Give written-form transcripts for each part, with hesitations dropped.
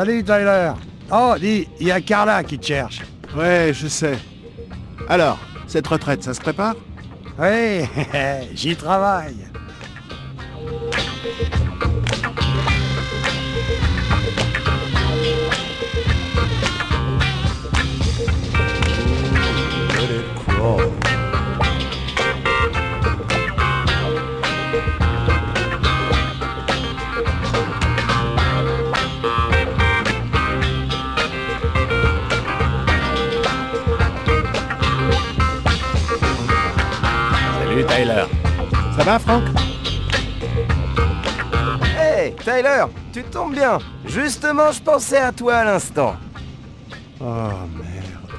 Salut Tyler. Oh, dis, il y a Carla qui te cherche. Ouais, je sais. Alors, cette retraite, ça se prépare? Oui, j'y travaille. Salut Tyler. Ça va, Franck? Hey, Tyler, tu tombes bien. Justement, je pensais à toi à l'instant. Oh, merde.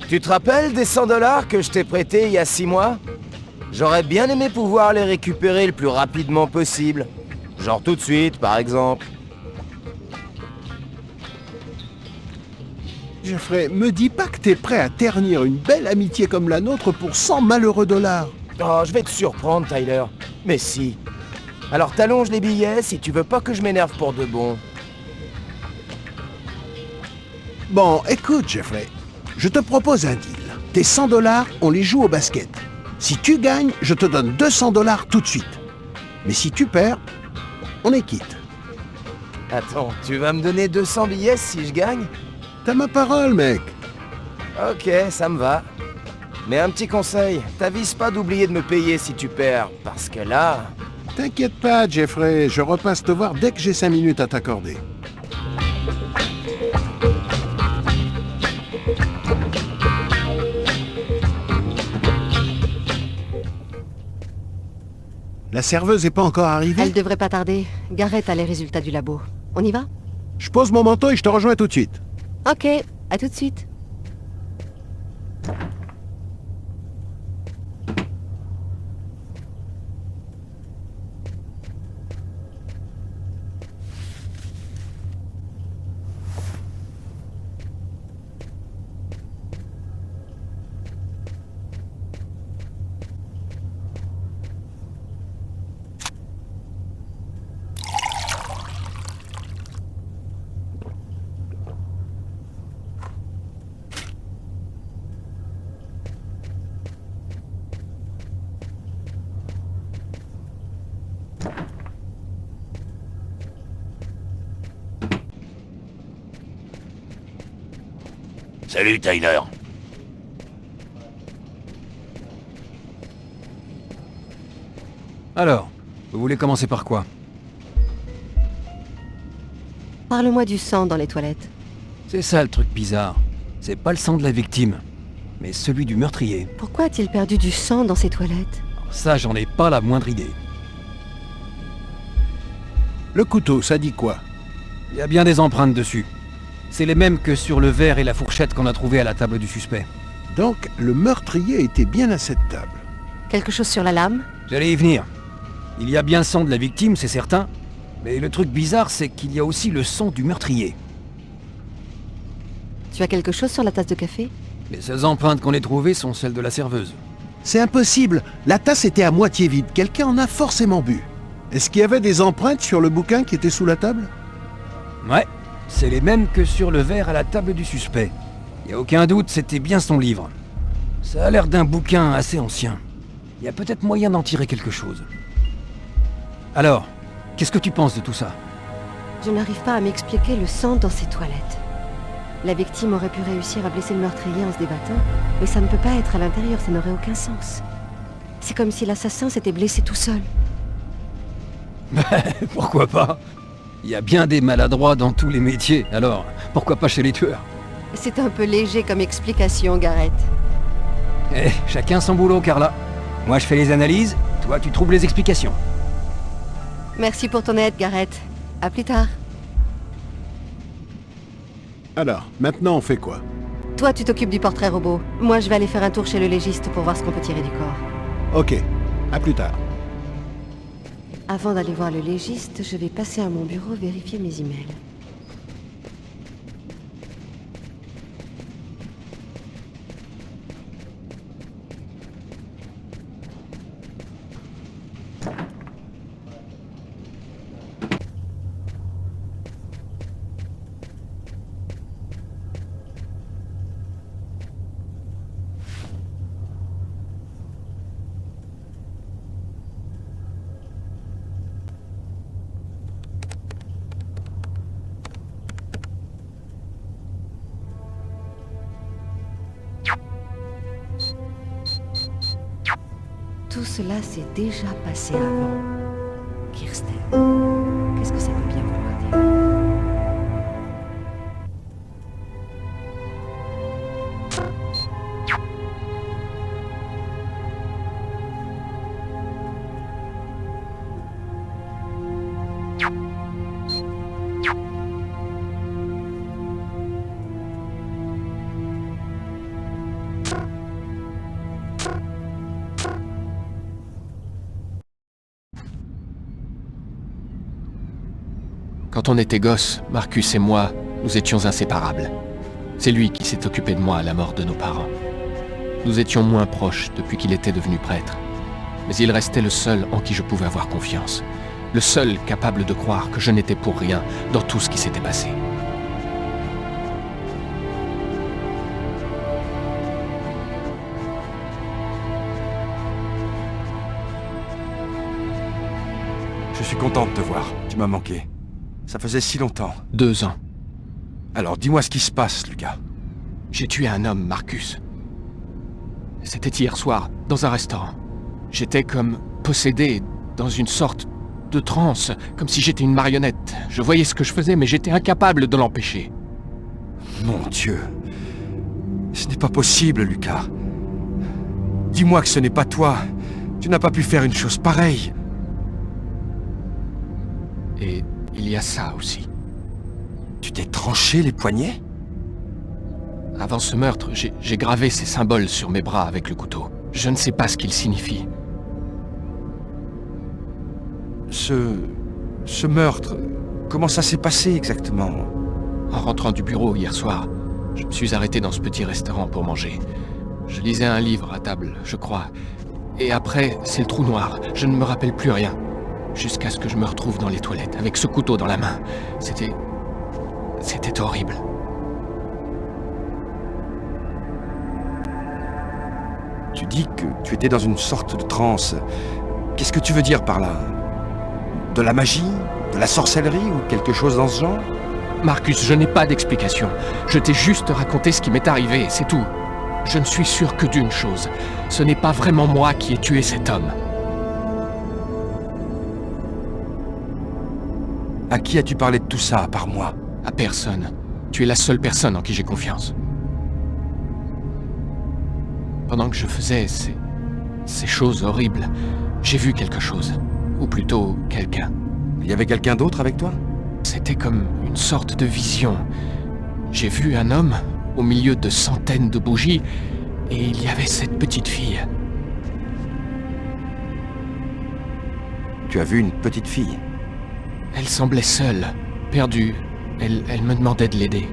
Tu te rappelles des 100 $ que je t'ai prêtés il y a 6 mois? J'aurais bien aimé pouvoir les récupérer le plus rapidement possible. Genre tout de suite, par exemple. Jeffrey, me dis pas que t'es prêt à ternir une belle amitié comme la nôtre pour 100 malheureux dollars. Oh, je vais te surprendre, Tyler. Mais si. Alors t'allonges les billets si tu veux pas que je m'énerve pour de bon. Bon, écoute, Jeffrey. Je te propose un deal. Tes 100 $, on les joue au basket. Si tu gagnes, je te donne 200 $ tout de suite. Mais si tu perds, on est quitte. Attends, tu vas me donner 200 billets si je gagne? T'as ma parole, mec. Ok, ça me va. Mais un petit conseil, t'avises pas d'oublier de me payer si tu perds, parce que là... T'inquiète pas, Jeffrey. Je repasse te voir dès que j'ai 5 minutes à t'accorder. La serveuse est pas encore arrivée? Elle devrait pas tarder. Garrett a les résultats du labo. On y va? Je pose mon manteau et je te rejoins tout de suite. Ok, à tout de suite. Salut Tyler. Alors, vous voulez commencer par quoi? Parle-moi du sang dans les toilettes. C'est ça le truc bizarre. C'est pas le sang de la victime, mais celui du meurtrier. Pourquoi a-t-il perdu du sang dans ses toilettes? Alors ça, j'en ai pas la moindre idée. Le couteau, ça dit quoi? Il y a bien des empreintes dessus. C'est les mêmes que sur le verre et la fourchette qu'on a trouvés à la table du suspect. Donc, le meurtrier était bien à cette table. Quelque chose sur la lame? J'allais y venir. Il y a bien le sang de la victime, c'est certain. Mais le truc bizarre, c'est qu'il y a aussi le sang du meurtrier. Tu as quelque chose sur la tasse de café? Les seules empreintes qu'on ait trouvées sont celles de la serveuse. C'est impossible. La tasse était à moitié vide. Quelqu'un en a forcément bu. Est-ce qu'il y avait des empreintes sur le bouquin qui était sous la table? Ouais, c'est les mêmes que sur le verre à la table du suspect. Y a aucun doute, c'était bien son livre. Ça a l'air d'un bouquin assez ancien. Y a peut-être moyen d'en tirer quelque chose. Alors, qu'est-ce que tu penses de tout ça? Je n'arrive pas à m'expliquer le sang dans ses toilettes. La victime aurait pu réussir à blesser le meurtrier en se débattant, mais ça ne peut pas être à l'intérieur, ça n'aurait aucun sens. C'est comme si l'assassin s'était blessé tout seul. Pourquoi pas? Il y a bien des maladroits dans tous les métiers, alors pourquoi pas chez les tueurs? C'est un peu léger comme explication, Garrett. Eh, chacun son boulot, Carla. Moi je fais les analyses, toi tu trouves les explications. Merci pour ton aide, Garrett. À plus tard. Alors, maintenant on fait quoi? Toi, tu t'occupes du portrait robot. Moi, je vais aller faire un tour chez le légiste pour voir ce qu'on peut tirer du corps. Ok, à plus tard. Avant d'aller voir le légiste, je vais passer à mon bureau vérifier mes emails. cela s'est déjà passé avant. Kirsten, qu'est-ce que ça peut bien vouloir dire? Quand on était gosses, Marcus et moi, nous étions inséparables. C'est lui qui s'est occupé de moi à la mort de nos parents. Nous étions moins proches depuis qu'il était devenu prêtre. Mais il restait le seul en qui je pouvais avoir confiance. Le seul capable de croire que je n'étais pour rien dans tout ce qui s'était passé. Je suis content de te voir. Tu m'as manqué. Ça faisait si longtemps. 2 ans. Alors dis-moi ce qui se passe, Lucas. J'ai tué un homme, Marcus. C'était hier soir, dans un restaurant. J'étais comme possédé, dans une sorte de transe, comme si j'étais une marionnette. Je voyais ce que je faisais, mais j'étais incapable de l'empêcher. Mon Dieu. Ce n'est pas possible, Lucas. Dis-moi que ce n'est pas toi. Tu n'as pas pu faire une chose pareille. Et il y a ça aussi. Tu t'es tranché les poignets? Avant ce meurtre, j'ai gravé ces symboles sur mes bras avec le couteau. Je ne sais pas ce qu'ils signifient. Ce meurtre, comment ça s'est passé exactement? En rentrant du bureau hier soir, je me suis arrêté dans ce petit restaurant pour manger. Je lisais un livre à table, je crois. Et après, c'est le trou noir. Je ne me rappelle plus rien. Jusqu'à ce que je me retrouve dans les toilettes, avec ce couteau dans la main. C'était horrible. Tu dis que tu étais dans une sorte de transe. Qu'est-ce que tu veux dire par là? De la magie? De la sorcellerie ou quelque chose dans ce genre? Marcus, je n'ai pas d'explication. Je t'ai juste raconté ce qui m'est arrivé, c'est tout. Je ne suis sûr que d'une chose. Ce n'est pas vraiment moi qui ai tué cet homme. À qui as-tu parlé de tout ça, à part moi? À personne. Tu es la seule personne en qui j'ai confiance. Pendant que je faisais ces choses horribles, j'ai vu quelque chose. Ou plutôt, quelqu'un. Il y avait quelqu'un d'autre avec toi? C'était comme une sorte de vision. J'ai vu un homme au milieu de centaines de bougies, et il y avait cette petite fille. Tu as vu une petite fille? Elle semblait seule, perdue. Elle me demandait de l'aider.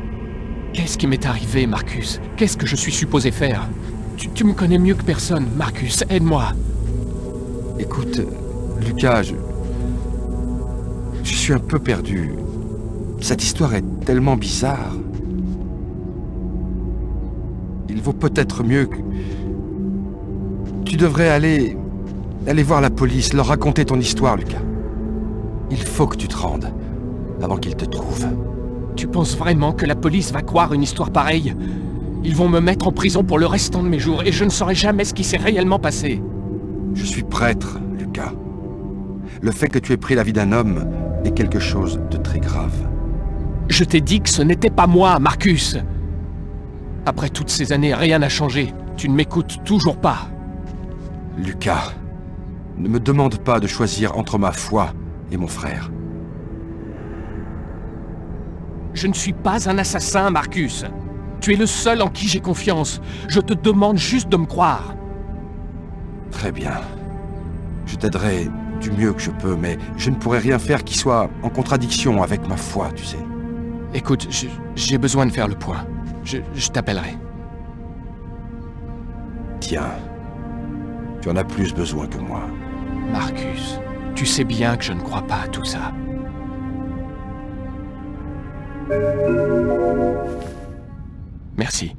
Qu'est-ce qui m'est arrivé, Marcus? Qu'est-ce que je suis supposé faire? Tu me connais mieux que personne, Marcus, aide-moi. Écoute, Lucas, je suis un peu perdu. Cette histoire est tellement bizarre. Il vaut peut-être mieux que... Tu devrais aller voir la police, leur raconter ton histoire, Lucas. Il faut que tu te rendes, avant qu'ils te trouvent. Tu penses vraiment que la police va croire une histoire pareille? Ils vont me mettre en prison pour le restant de mes jours, et je ne saurai jamais ce qui s'est réellement passé. Je suis prêtre, Lucas. Le fait que tu aies pris la vie d'un homme est quelque chose de très grave. Je t'ai dit que ce n'était pas moi, Marcus. Après toutes ces années, rien n'a changé. Tu ne m'écoutes toujours pas. Lucas, ne me demande pas de choisir entre ma foi et mon frère. Je ne suis pas un assassin, Marcus. Tu es le seul en qui j'ai confiance. Je te demande juste de me croire. Très bien. Je t'aiderai du mieux que je peux, mais je ne pourrai rien faire qui soit en contradiction avec ma foi, tu sais. Écoute, j'ai besoin de faire le point. Je t'appellerai. Tiens, tu en as plus besoin que moi. Marcus, tu sais bien que je ne crois pas à tout ça. Merci.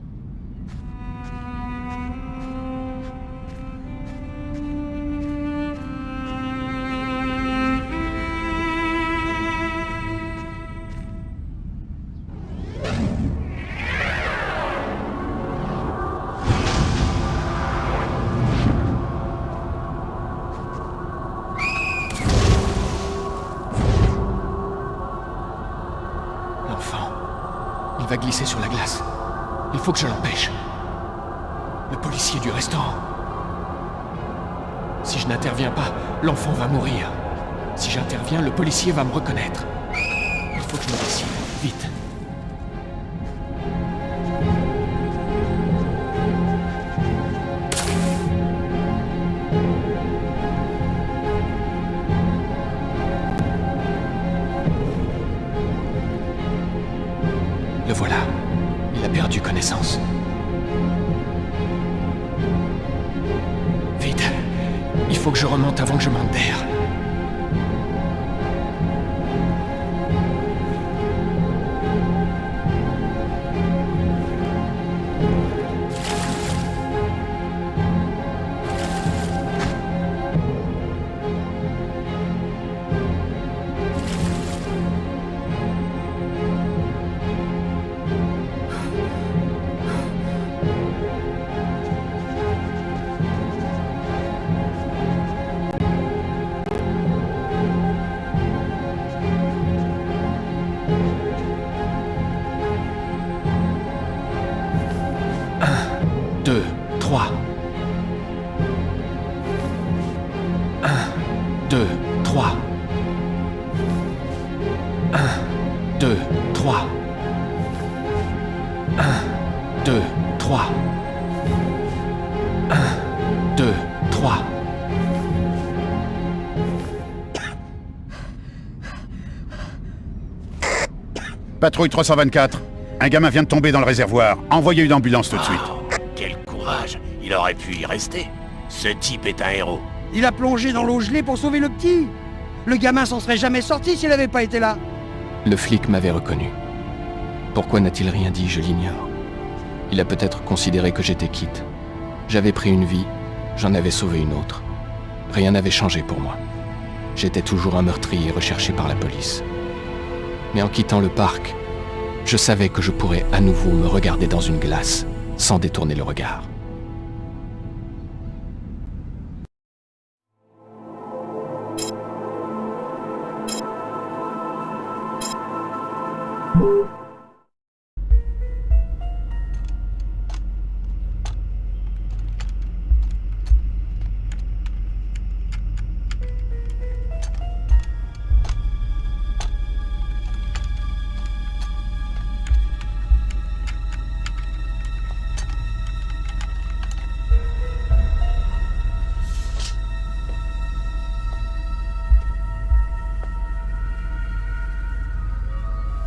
va glisser sur la glace. Il faut que je l'empêche. Le policier du restaurant. Si je n'interviens pas, l'enfant va mourir. Si j'interviens, le policier va me reconnaître. Il faut que je me décide, vite. Le voilà. Il a perdu connaissance. Vite. Il faut que je remonte avant que je m'enterre. Patrouille 324. Un gamin vient de tomber dans le réservoir. Envoyez une ambulance tout de suite. Quel courage. Il aurait pu y rester. Ce type est un héros. Il a plongé dans l'eau gelée pour sauver le petit. Le gamin s'en serait jamais sorti s'il n'avait pas été là. Le flic m'avait reconnu. Pourquoi n'a-t-il rien dit, je l'ignore. Il a peut-être considéré que j'étais quitte. J'avais pris une vie, j'en avais sauvé une autre. Rien n'avait changé pour moi. J'étais toujours un meurtrier recherché par la police. Mais en quittant le parc, je savais que je pourrais à nouveau me regarder dans une glace, sans détourner le regard.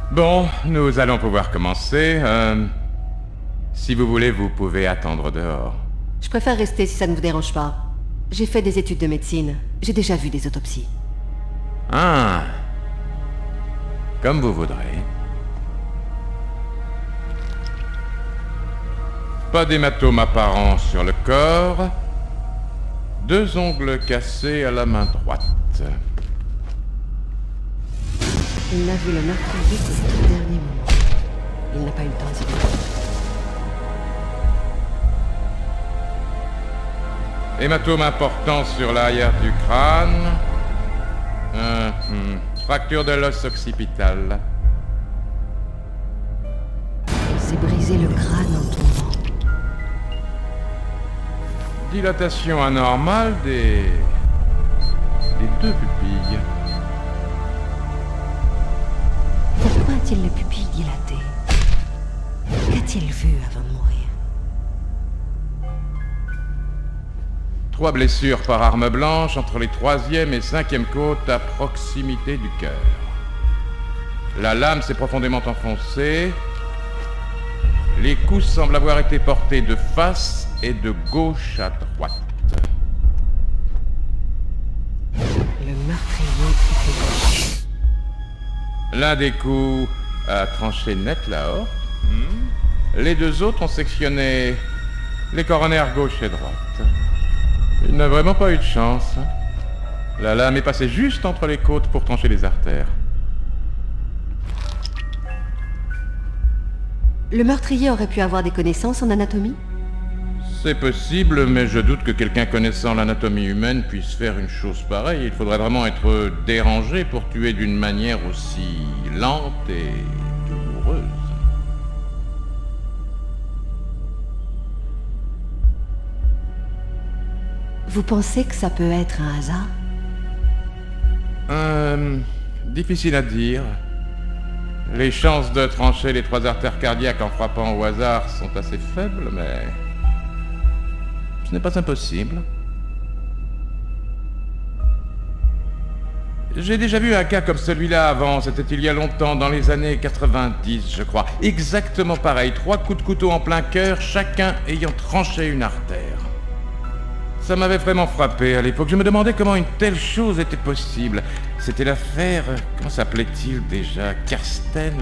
Bon, nous allons pouvoir commencer. Si vous voulez, vous pouvez attendre dehors. Je préfère rester si ça ne vous dérange pas. J'ai fait des études de médecine. J'ai déjà vu des autopsies. Ah. Comme vous voudrez. Pas d'hématome apparent sur le corps. 2 ongles cassés à la main droite. Il a vu le meurtrier au dernier moment. Il n'a pas eu le temps d'y penser. Hématome important sur l'arrière du crâne. Fracture de l'os occipital. Il s'est brisé le crâne en tombant. Dilatation anormale des 2 pupilles. Pourquoi a-t-il les pupilles dilatées? Qu'a-t-il vu avant de mourir? 3 blessures par arme blanche entre les 3e et 5e côtes à proximité du cœur. La lame s'est profondément enfoncée. Les coups semblent avoir été portés de face et de gauche à droite. Le meurtrier était gauche. L'un des coups a tranché net l'aorte. Les 2 autres ont sectionné les coronaires gauche et droite. Il n'a vraiment pas eu de chance. La lame est passée juste entre les côtes pour trancher les artères. Le meurtrier aurait pu avoir des connaissances en anatomie? C'est possible, mais je doute que quelqu'un connaissant l'anatomie humaine puisse faire une chose pareille. Il faudrait vraiment être dérangé pour tuer d'une manière aussi lente et douloureuse. Vous pensez que ça peut être un hasard? Difficile à dire. Les chances de trancher les 3 artères cardiaques en frappant au hasard sont assez faibles, mais... ce n'est pas impossible. J'ai déjà vu un cas comme celui-là avant, c'était il y a longtemps, dans les années 90, je crois. Exactement pareil, 3 coups de couteau en plein cœur, chacun ayant tranché une artère. Ça m'avait vraiment frappé à l'époque. Je me demandais comment une telle chose était possible. C'était l'affaire... comment s'appelait-il déjà? Kirsten,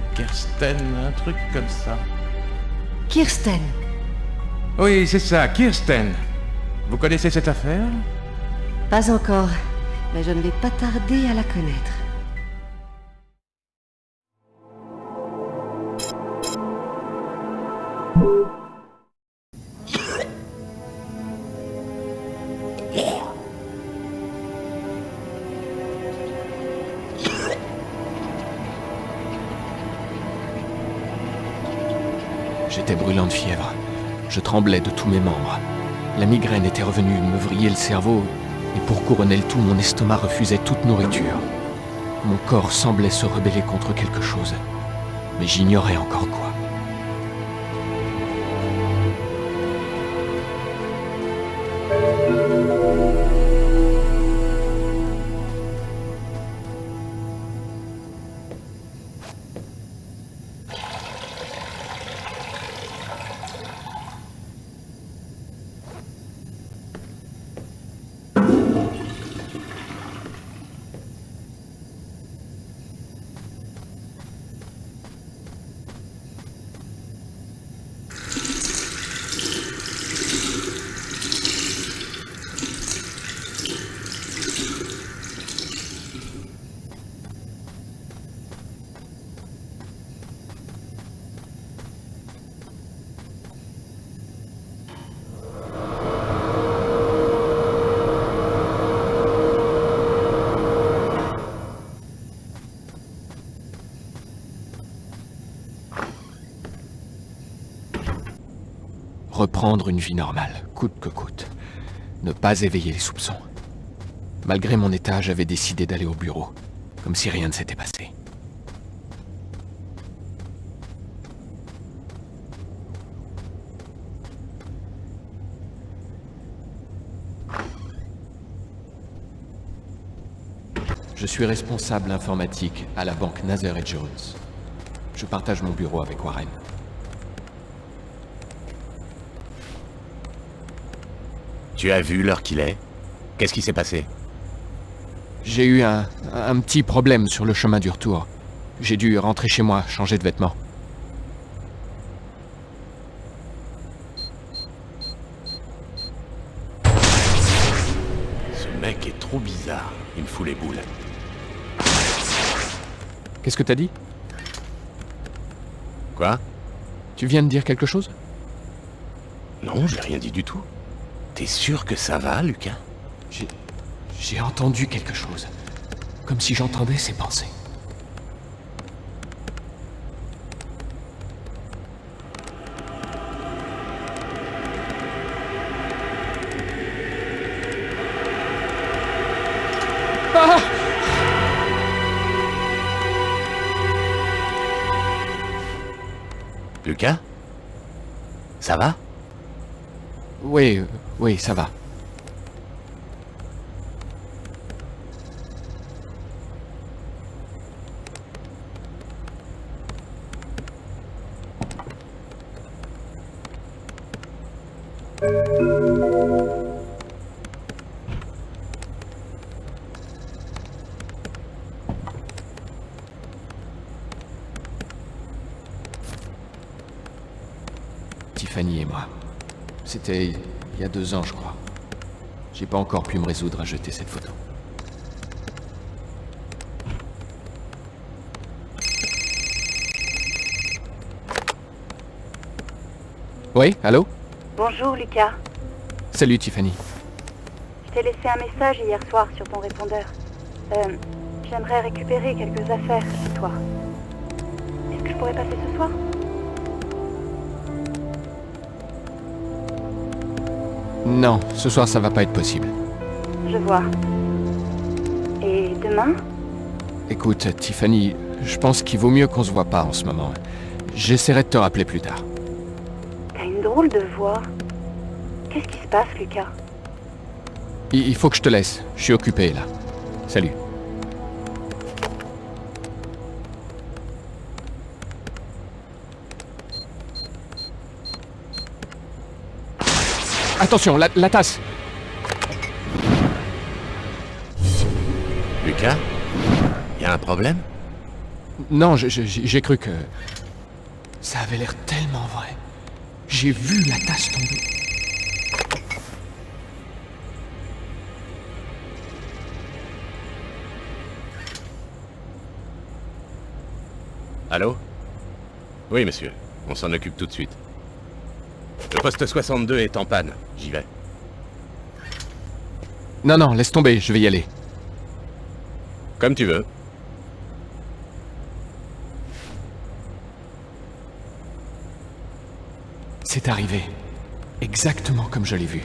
un truc comme ça. Kirsten. Oui, c'est ça, Kirsten. Vous connaissez cette affaire? Pas encore, mais je ne vais pas tarder à la connaître. J'étais brûlant de fièvre. Je tremblais de tous mes membres. La migraine était revenue me vriller le cerveau, et pour couronner le tout, mon estomac refusait toute nourriture. Mon corps semblait se rebeller contre quelque chose, mais j'ignorais encore quoi. Reprendre une vie normale, coûte que coûte. Ne pas éveiller les soupçons. Malgré mon état, j'avais décidé d'aller au bureau, comme si rien ne s'était passé. Je suis responsable informatique à la banque Nather & Jones. Je partage mon bureau avec Warren. Tu as vu l'heure qu'il est? Qu'est-ce qui s'est passé? J'ai eu un petit problème sur le chemin du retour. J'ai dû rentrer chez moi, changer de vêtements. Ce mec est trop bizarre. Il me fout les boules. Qu'est-ce que t'as dit? Quoi? Tu viens de dire quelque chose? Non, j'ai rien dit du tout. T'es sûr que ça va, Lucas? J'ai entendu quelque chose. Comme si j'entendais ses pensées. Ah! Lucas? Ça va? Oui, ça va. Tiffany et moi. C'était il y a 2 ans, je crois. J'ai pas encore pu me résoudre à jeter cette photo. Oui, allô? Bonjour Lucas. Salut Tiffany. Je t'ai laissé un message hier soir sur ton répondeur. J'aimerais récupérer quelques affaires chez toi. Est-ce que je pourrais passer ce soir? Non, ce soir ça va pas être possible. Je vois. Et demain? Écoute, Tiffany, je pense qu'il vaut mieux qu'on se voit pas en ce moment. J'essaierai de te rappeler plus tard. T'as une drôle de voix. Qu'est-ce qui se passe, Lucas? Il faut que je te laisse. Je suis occupé, là. Salut. Attention, la tasse! Lucas? Y a un problème? Non, j'ai cru que... Ça avait l'air tellement vrai. J'ai vu la tasse tomber. Allô? Oui, monsieur. On s'en occupe tout de suite. Le poste 62 est en panne. J'y vais. Non, laisse tomber, je vais y aller. Comme tu veux. C'est arrivé. Exactement comme je l'ai vu.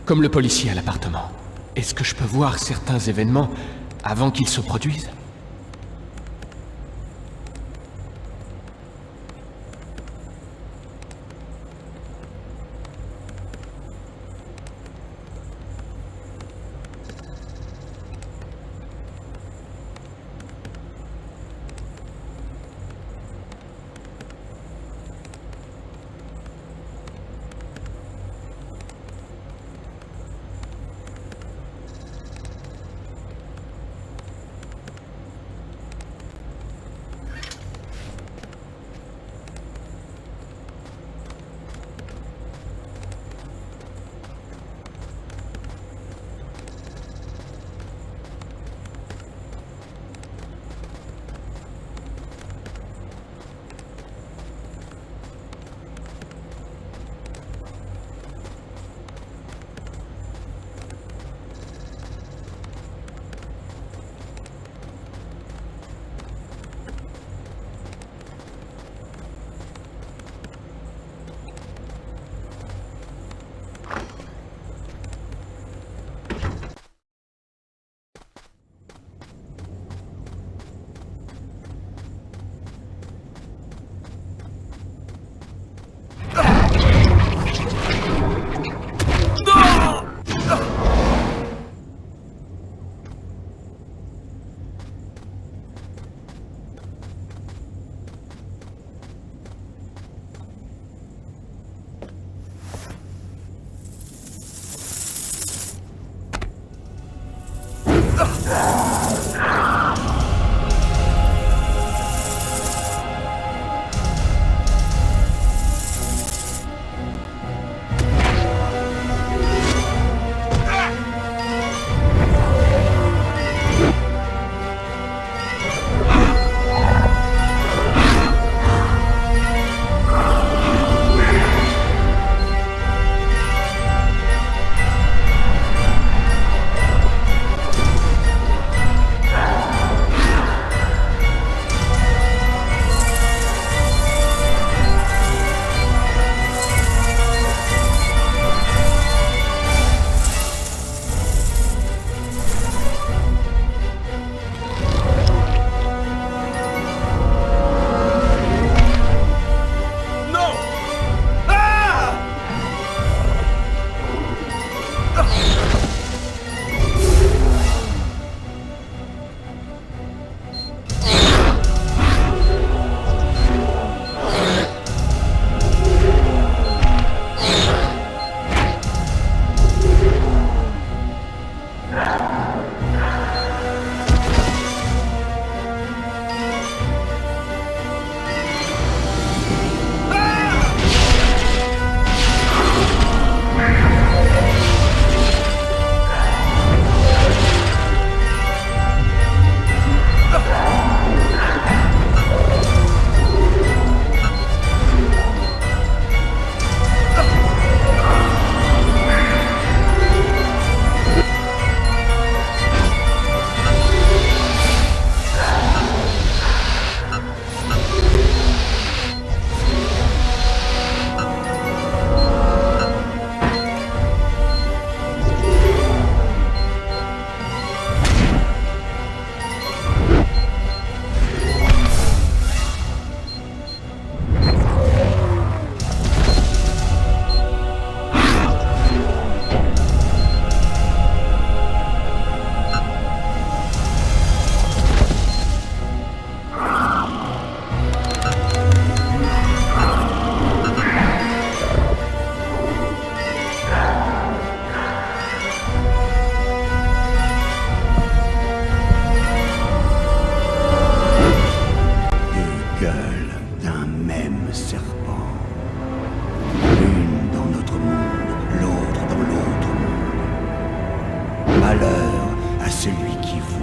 Comme le policier à l'appartement. Est-ce que je peux voir certains événements avant qu'ils se produisent?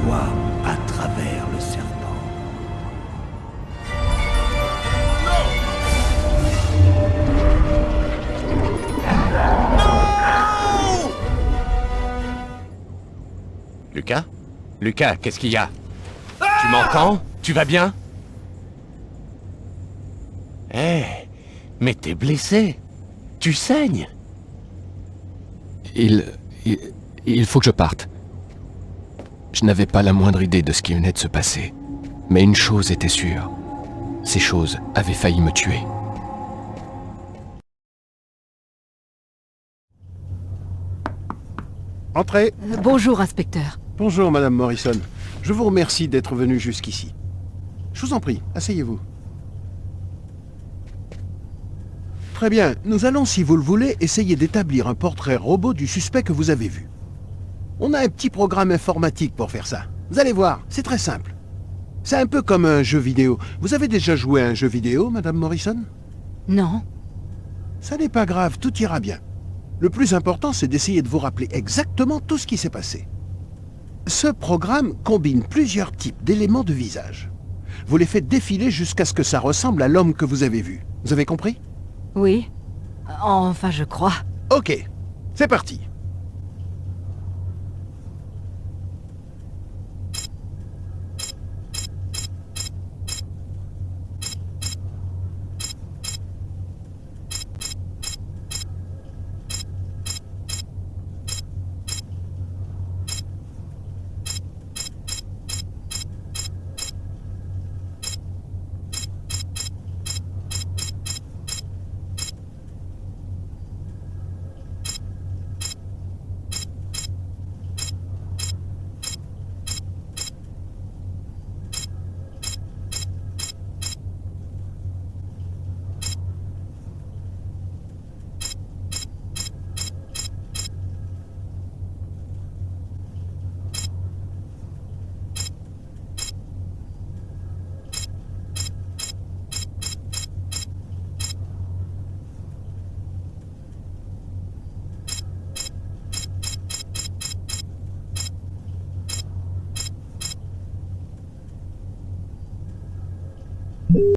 voie à travers le serpent. Lucas? Lucas, qu'est-ce qu'il y a? Tu m'entends? Tu vas bien? Eh, mais t'es blessé. Tu saignes. Il faut que je parte. Je n'avais pas la moindre idée de ce qui venait de se passer. Mais une chose était sûre. Ces choses avaient failli me tuer. Entrez. Bonjour, inspecteur. Bonjour, Madame Morrison. Je vous remercie d'être venue jusqu'ici. Je vous en prie, asseyez-vous. Très bien, nous allons, si vous le voulez, essayer d'établir un portrait robot du suspect que vous avez vu. On a un petit programme informatique pour faire ça. Vous allez voir, c'est très simple. C'est un peu comme un jeu vidéo. Vous avez déjà joué à un jeu vidéo, Madame Morrison? Non. Ça n'est pas grave, tout ira bien. Le plus important, c'est d'essayer de vous rappeler exactement tout ce qui s'est passé. Ce programme combine plusieurs types d'éléments de visage. Vous les faites défiler jusqu'à ce que ça ressemble à l'homme que vous avez vu. Vous avez compris? Oui. Enfin, je crois. Ok, c'est parti.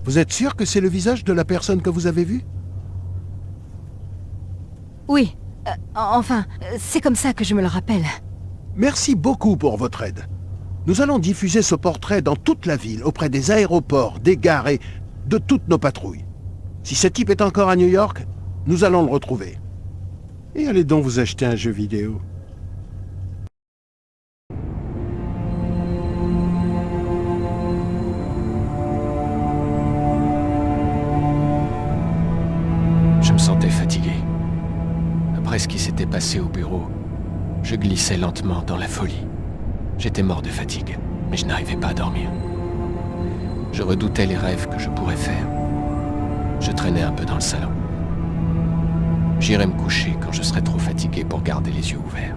Vous êtes sûr que c'est le visage de la personne que vous avez vue? Oui. Enfin, c'est comme ça que je me le rappelle. Merci beaucoup pour votre aide. Nous allons diffuser ce portrait dans toute la ville, auprès des aéroports, des gares et de toutes nos patrouilles. Si ce type est encore à New York, nous allons le retrouver. Et allez donc vous acheter un jeu vidéo. Je me sentais fatigué. Après ce qui s'était passé au bureau, je glissais lentement dans la folie. J'étais mort de fatigue, mais je n'arrivais pas à dormir. Je redoutais les rêves que je pourrais faire. Je traînais un peu dans le salon. J'irai me coucher quand je serai trop fatigué pour garder les yeux ouverts.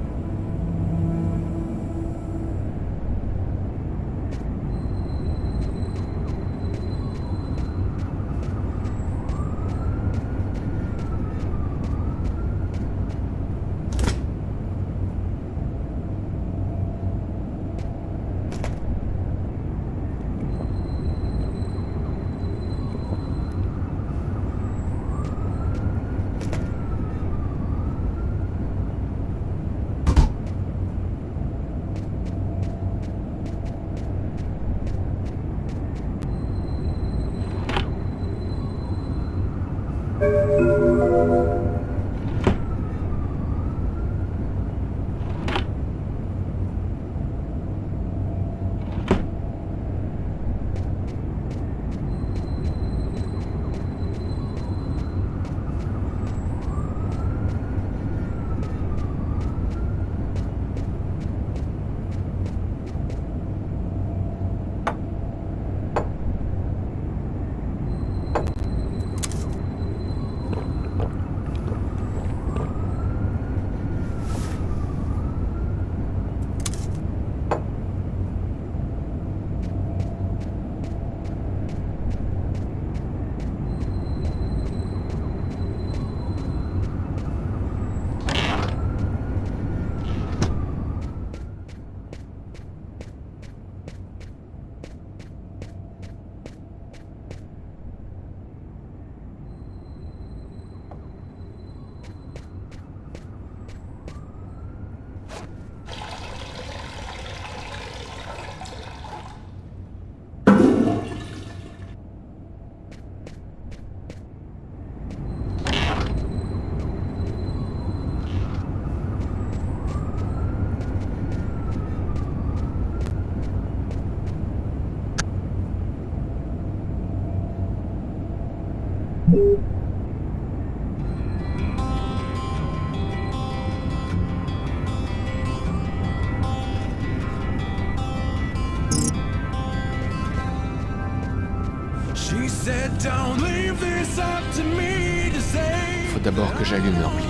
Faut d'abord que j'allume l'ampli.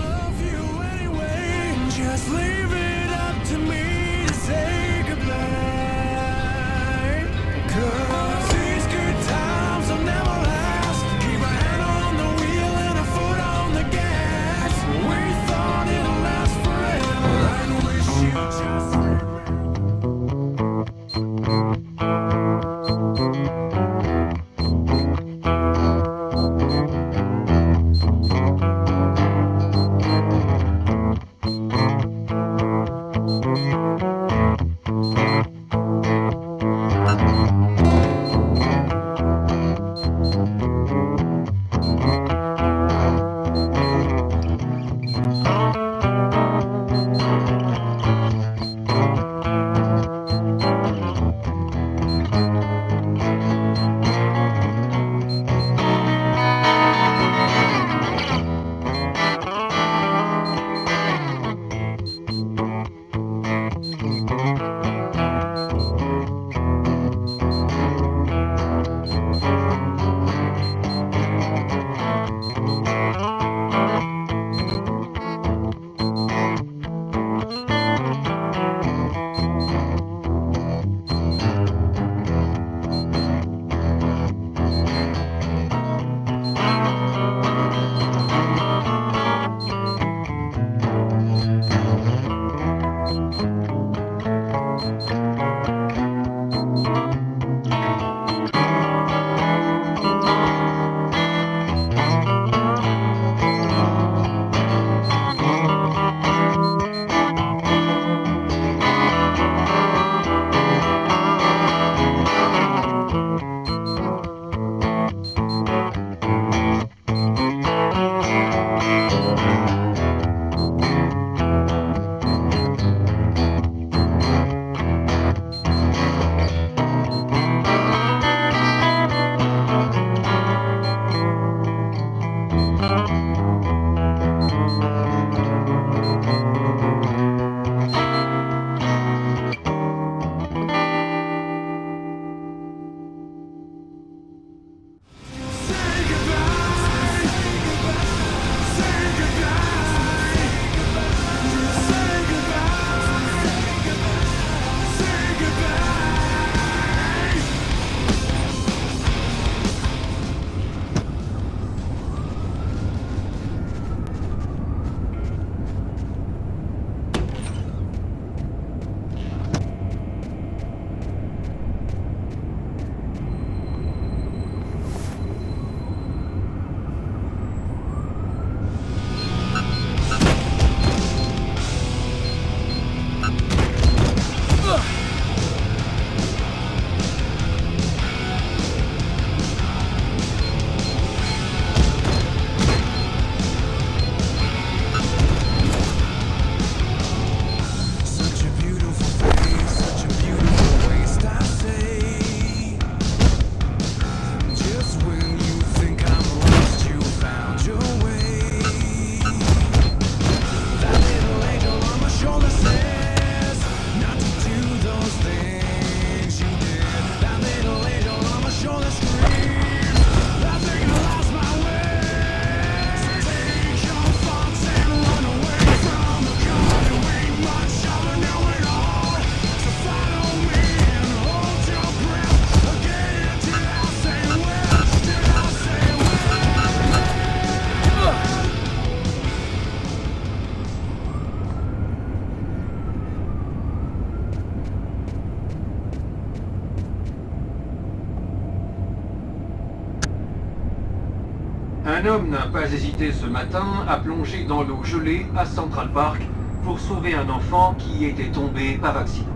Un homme n'a pas hésité ce matin à plonger dans l'eau gelée à Central Park pour sauver un enfant qui était tombé par accident.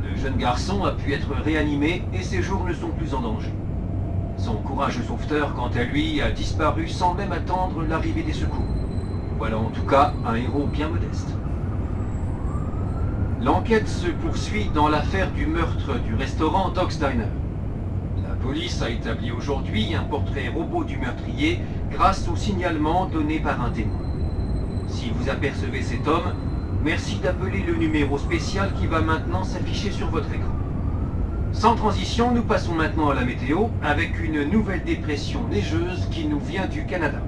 Le jeune garçon a pu être réanimé et ses jours ne sont plus en danger. Son courageux sauveteur, quant à lui, a disparu sans même attendre l'arrivée des secours. Voilà en tout cas un héros bien modeste. L'enquête se poursuit dans l'affaire du meurtre du restaurant Doc's Diner. La police a établi aujourd'hui un portrait robot du meurtrier grâce au signalement donné par un témoin. Si vous apercevez cet homme, merci d'appeler le numéro spécial qui va maintenant s'afficher sur votre écran. Sans transition, nous passons maintenant à la météo avec une nouvelle dépression neigeuse qui nous vient du Canada.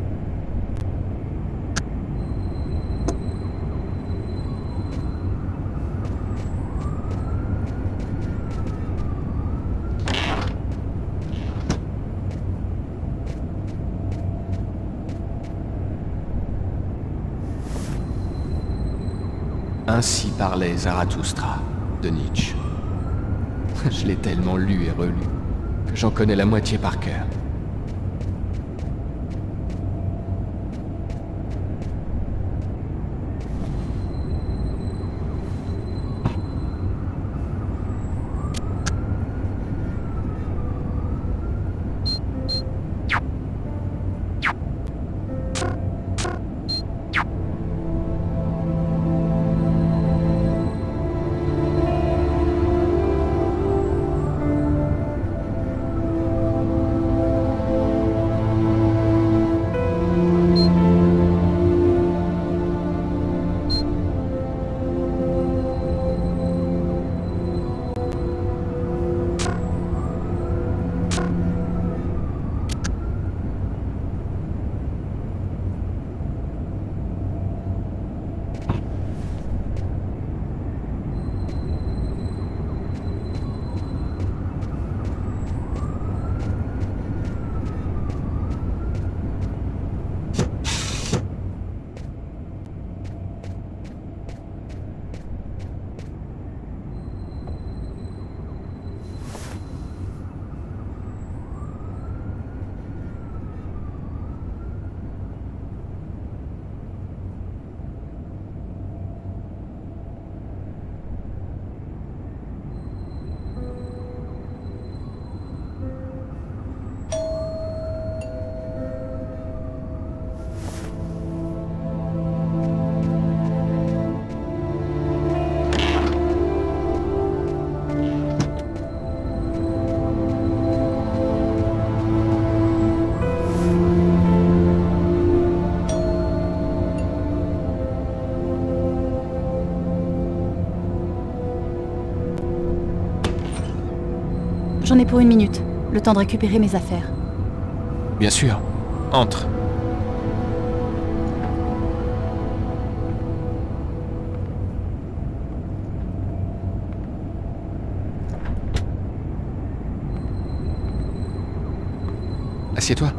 Ainsi parlait Zarathustra, de Nietzsche. Je l'ai tellement lu et relu, que j'en connais la moitié par cœur. J'en ai pour 1 minute, le temps de récupérer mes affaires. Bien sûr. Entre. Assieds-toi.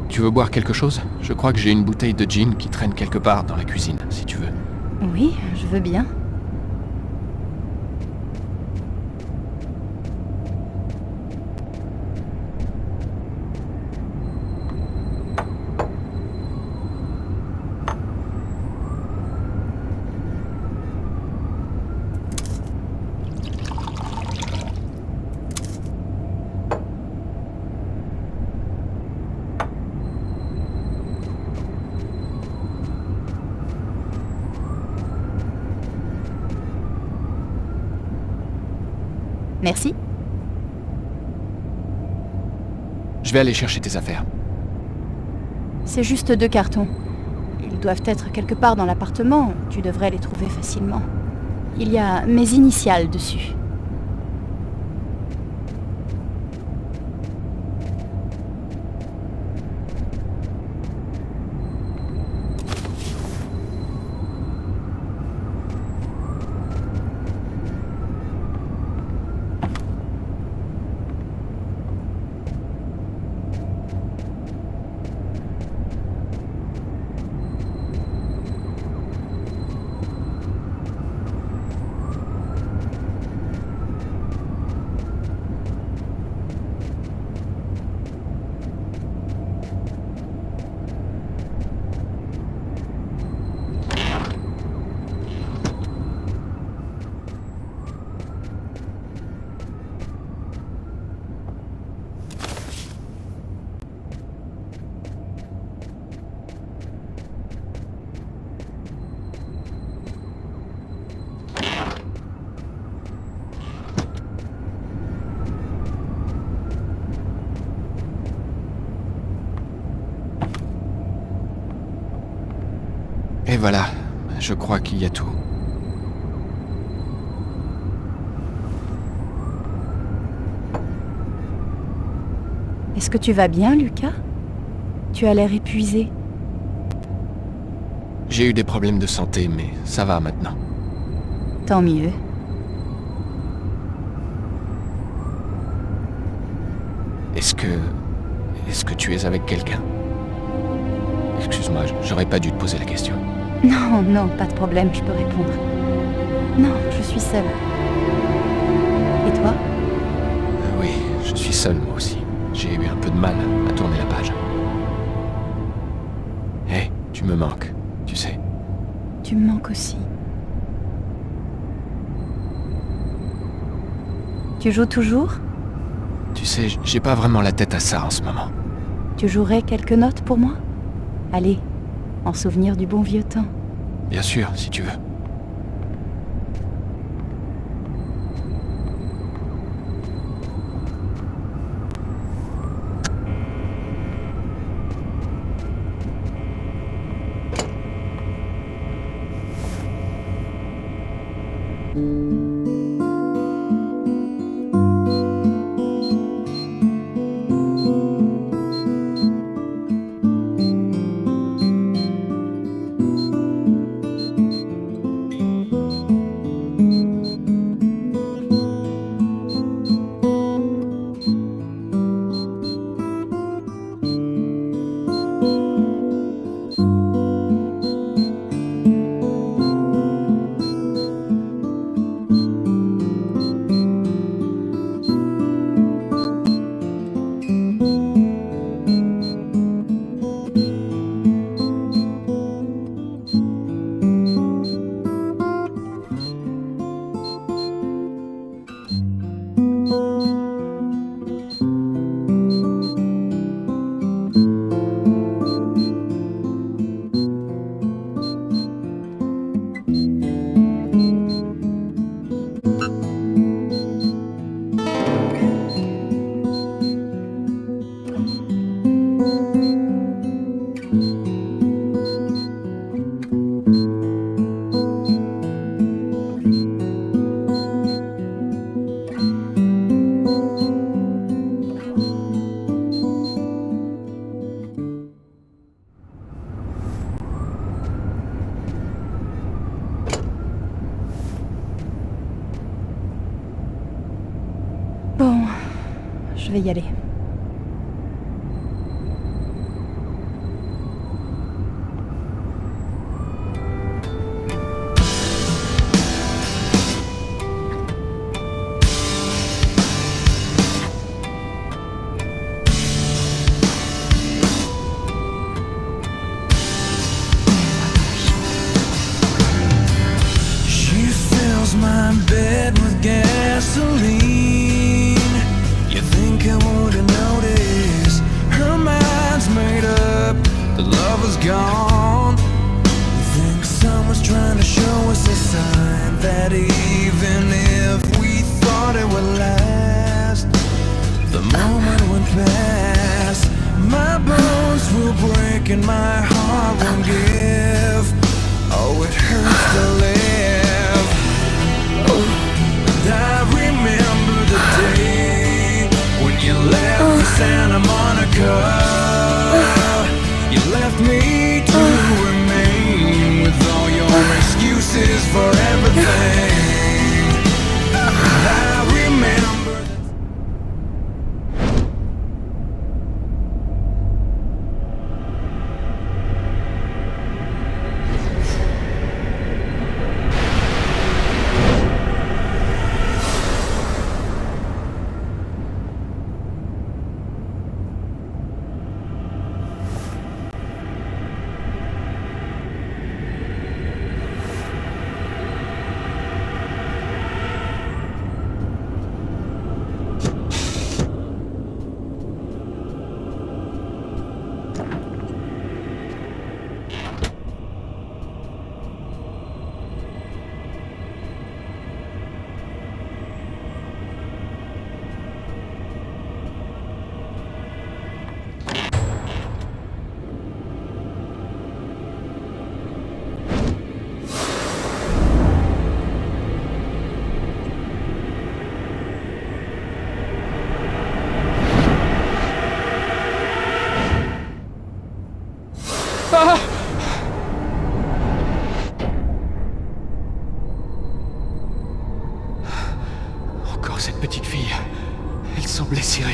Tu veux boire quelque chose? Je crois que j'ai une bouteille de gin qui traîne quelque part dans la cuisine, si tu veux. Oui, je veux bien. Merci. Je vais aller chercher tes affaires. C'est juste 2 cartons. Ils doivent être quelque part dans l'appartement. Tu devrais les trouver facilement. Il y a mes initiales dessus. Et voilà, je crois qu'il y a tout. Est-ce que tu vas bien, Lucas? Tu as l'air épuisé. J'ai eu des problèmes de santé, mais ça va maintenant. Tant mieux. Est-ce que tu es avec quelqu'un? Excuse-moi, j'aurais pas dû te poser la question. Non, non, pas de problème, je peux répondre. Non, je suis seule. Et toi? Oui, je suis seul moi aussi. J'ai eu un peu de mal à tourner la page. Hé, tu me manques, tu sais. Tu me manques aussi. Tu joues toujours? Tu sais, j'ai pas vraiment la tête à ça en ce moment. Tu jouerais quelques notes pour moi? Allez, en souvenir du bon vieux temps. Bien sûr, si tu veux. Bon, je vais y aller. She fills my bed with gasoline. You think I wouldn't notice? Her mind's made up, the love is gone. You think someone's trying to show us a sign that even if we thought it would last, the moment would pass. My bones will break and my heart won't give. Oh, it hurts to live. And I remember the day when you left for Santa Monica. You left me to remain with all your excuses for everything. And I remember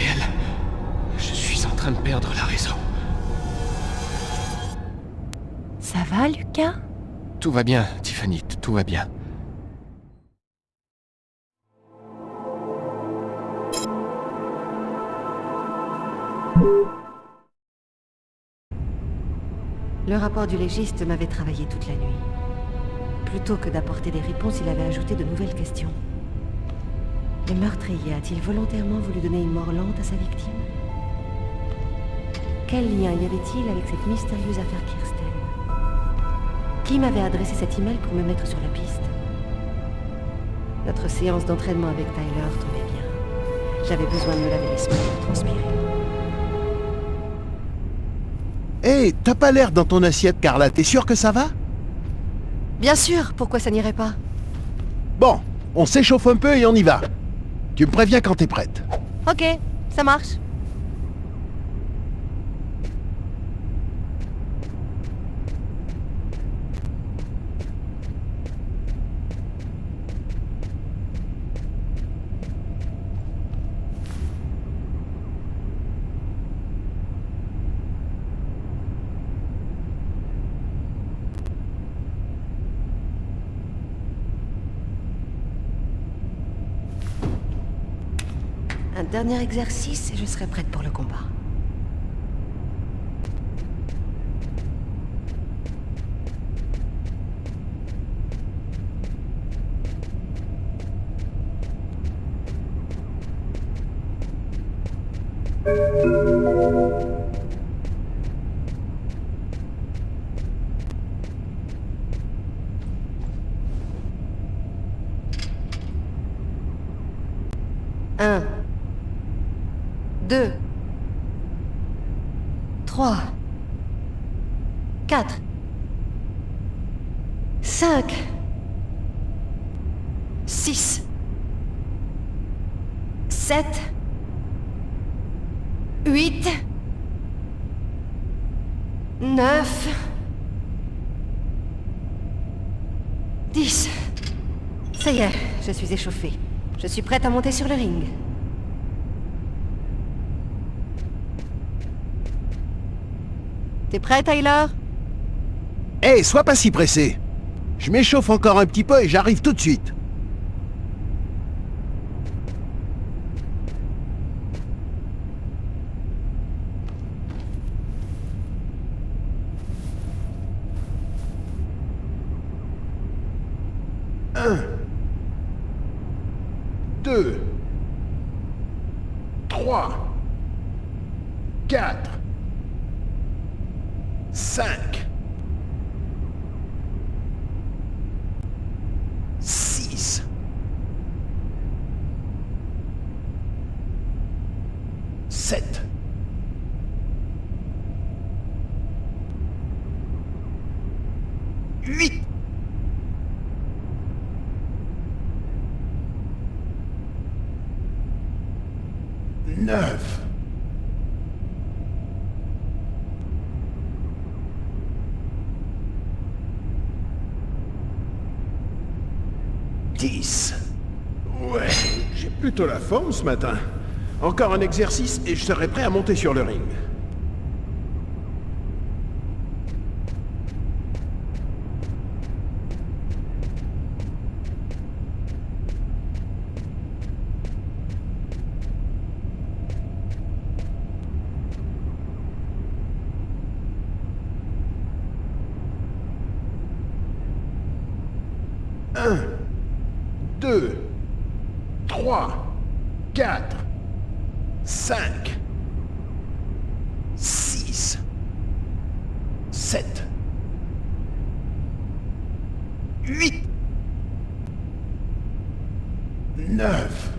réel. Je suis en train de perdre la raison. Ça va, Lucas? Tout va bien, Tiffany, tout va bien. Le rapport du légiste m'avait travaillé toute la nuit. Plutôt que d'apporter des réponses, il avait ajouté de nouvelles questions. Le meurtrier a-t-il volontairement voulu donner une mort lente à sa victime? Quel lien y avait-il avec cette mystérieuse affaire Kirsten? Qui m'avait adressé cet email pour me mettre sur la piste? Notre séance d'entraînement avec Tyler tombait bien. J'avais besoin de me laver l'esprit et de transpirer. Hé, t'as pas l'air dans ton assiette, Carla. T'es sûre que ça va? Bien sûr, pourquoi ça n'irait pas? Bon, on s'échauffe un peu et on y va. Tu me préviens quand t'es prête. Ok, ça marche. Un dernier exercice et je serai prête pour le combat. Un. 2, 3, 4, 5, 6, 7, 8, 9, 10. Ça y est, je suis échauffée. Je suis prête à monter sur le ring. T'es prêt, Tyler? Hé, sois pas si pressé. Je m'échauffe encore un petit peu et j'arrive tout de suite. Un. 2. 3. 4. 5, 6, 7, 8, 9, 10. Ouais, j'ai plutôt la forme ce matin. Encore un exercice et je serai prêt à monter sur le ring. Un. 2, 3, 4, 5, 6, 7, 8, 9,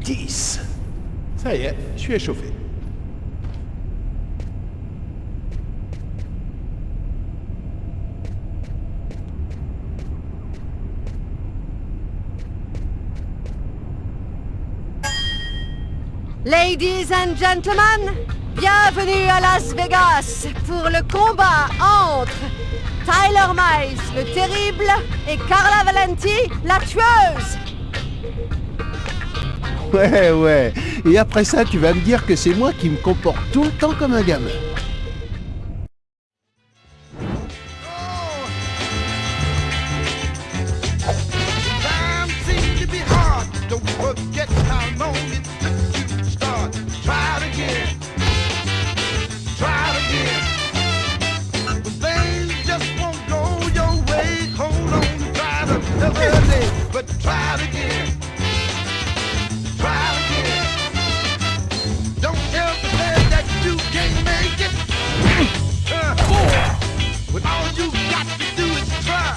10. Ça y est, je suis échauffé. Ladies and gentlemen, bienvenue à Las Vegas pour le combat entre Tyler Miles, le terrible, et Carla Valenti, la tueuse. Ouais. Et après ça, tu vas me dire que c'est moi qui me comporte tout le temps comme un gamin. But try it again. Try it again. Don't ever say that you can't make it. When all you got to do is try.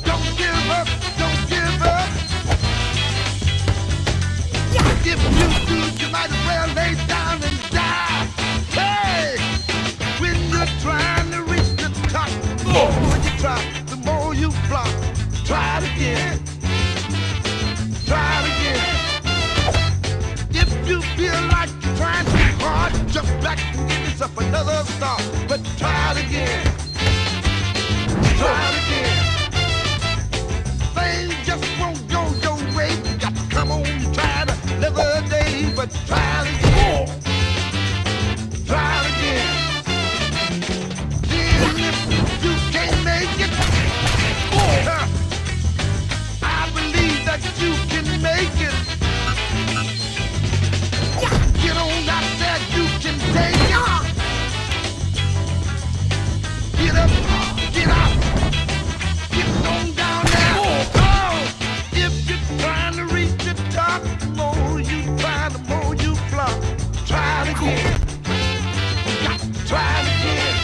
Don't give up. Don't give up. If you do, you might as well lay down and die. Hey, when you're trying to reach the top, the more you try, the more you flop. Try it again. Try it again. If you feel like you're trying too hard, jump back and give yourself another start. But try it again. Try it again. Things just won't go your way. You got to come on and try it another day. But try it again. Try it again. Even if you can't make it, I believe that you can make it. Get on out there, you can take it. Get up, get out, get on down there. Oh, if you're trying to reach the top, the more you try, the more you flop. Try it again. Got to try it again.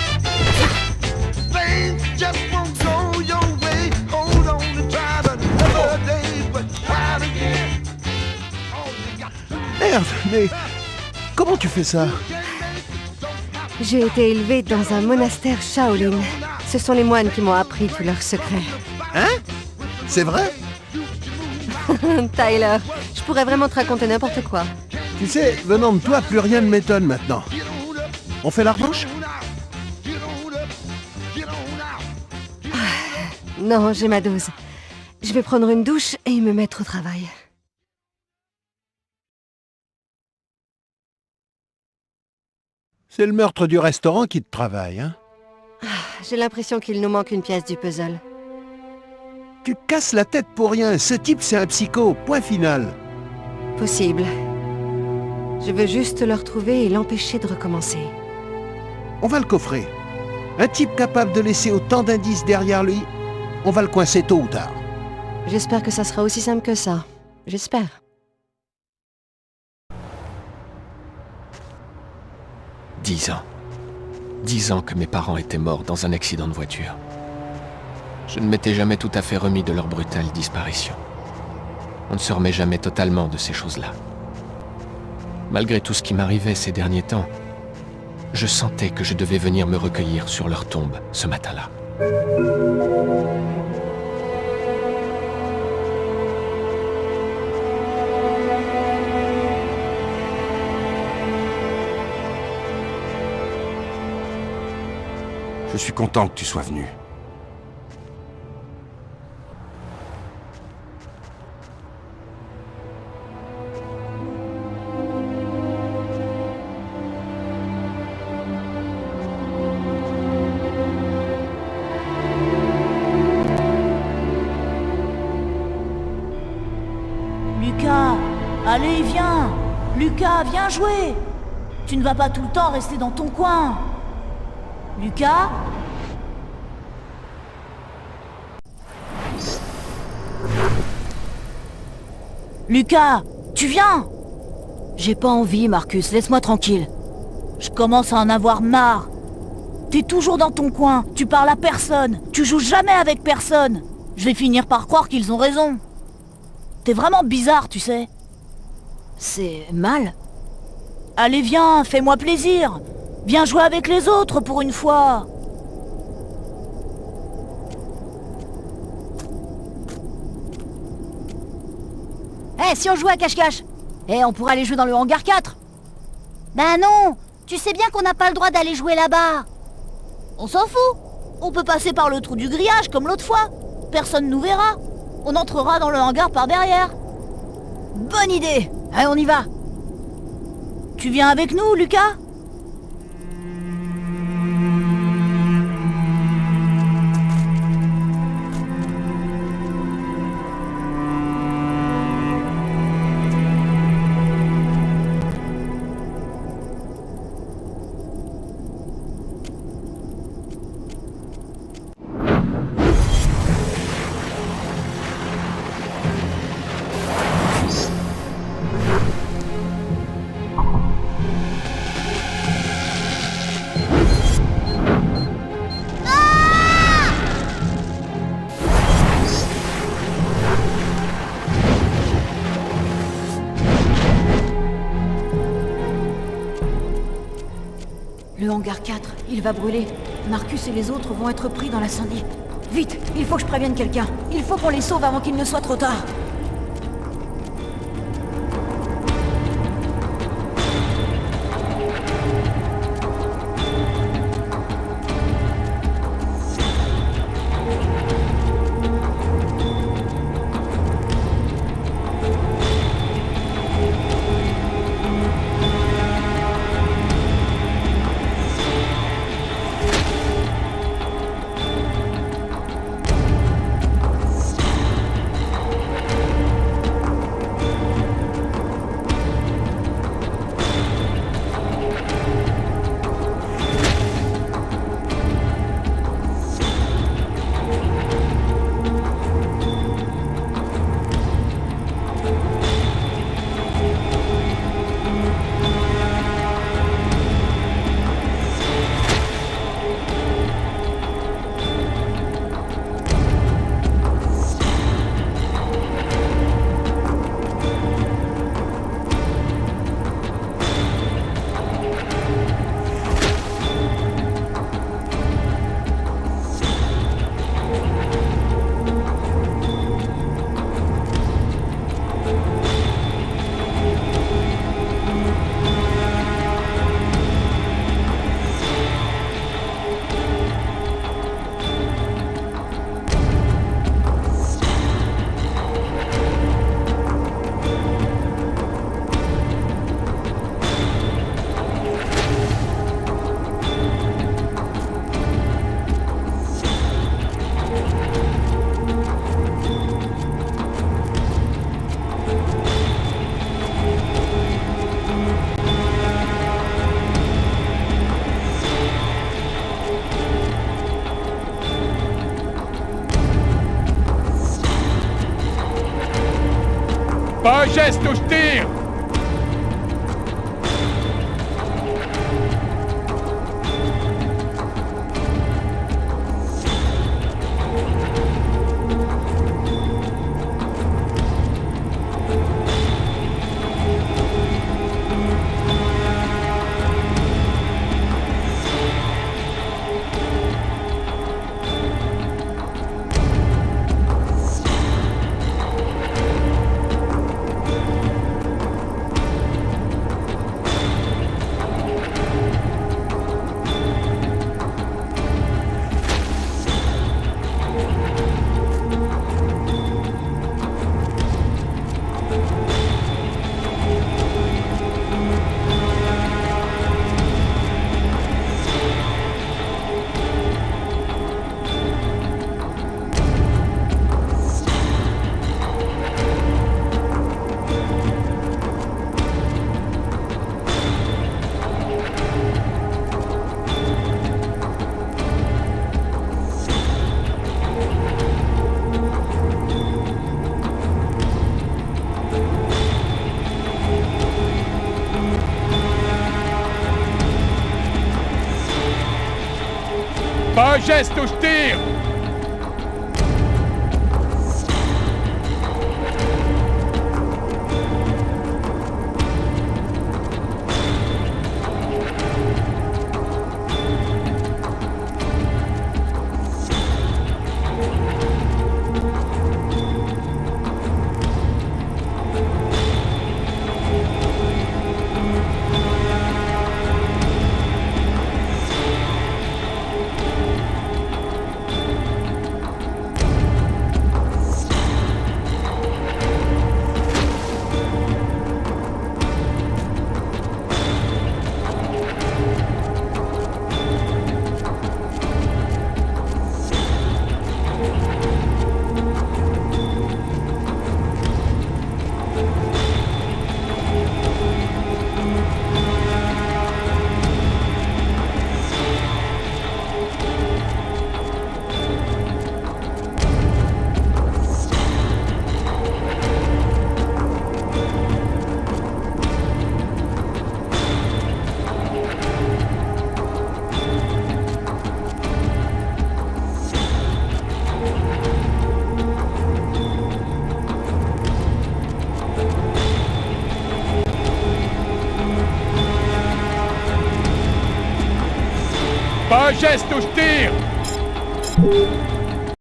Things just won't go your way. Hold on and try it another day, but try it again. Merde, mais comment tu fais ça? J'ai été élevée dans un monastère Shaolin. Ce sont les moines qui m'ont appris tous leurs secrets. Hein? C'est vrai? Tyler, je pourrais vraiment te raconter n'importe quoi. Tu sais, venant de toi, plus rien ne m'étonne maintenant. On fait la revanche? Non, j'ai ma dose. Je vais prendre une douche et me mettre au travail. C'est le meurtre du restaurant qui te travaille, hein? J'ai l'impression qu'il nous manque une pièce du puzzle. Tu te casses la tête pour rien. Ce type, c'est un psycho. Point final. Possible. Je veux juste le retrouver et l'empêcher de recommencer. On va le coffrer. Un type capable de laisser autant d'indices derrière lui, on va le coincer tôt ou tard. J'espère que ça sera aussi simple que ça. J'espère. 10 ans. 10 ans que mes parents étaient morts dans un accident de voiture. Je ne m'étais jamais tout à fait remis de leur brutale disparition. On ne se remet jamais totalement de ces choses-là. Malgré tout ce qui m'arrivait ces derniers temps, je sentais que je devais venir me recueillir sur leur tombe ce matin-là. Je suis content que tu sois venu. Lucas, allez, viens! Lucas, viens jouer! Tu ne vas pas tout le temps rester dans ton coin! Lucas? Lucas, tu viens? J'ai pas envie, Marcus, laisse-moi tranquille. Je commence à en avoir marre. T'es toujours dans ton coin, tu parles à personne, tu joues jamais avec personne. Je vais finir par croire qu'ils ont raison. T'es vraiment bizarre, tu sais. C'est mal? Allez, viens, fais-moi plaisir. Viens jouer avec les autres pour une fois. Eh, si on jouait à cache-cache? Eh, on pourrait aller jouer dans le hangar 4. Ben non, tu sais bien qu'on n'a pas le droit d'aller jouer là-bas. On s'en fout. On peut passer par le trou du grillage comme l'autre fois. Personne nous verra. On entrera dans le hangar par derrière. Bonne idée. Allez, on y va. Tu viens avec nous, Lucas? Le hangar 4, il va brûler. Marcus et les autres vont être pris dans l'incendie. Vite, il faut que je prévienne quelqu'un. Il faut qu'on les sauve avant qu'il ne soit trop tard. Pas un geste ou je tire! Pas un geste ou je tire! Pas un geste ou je tire!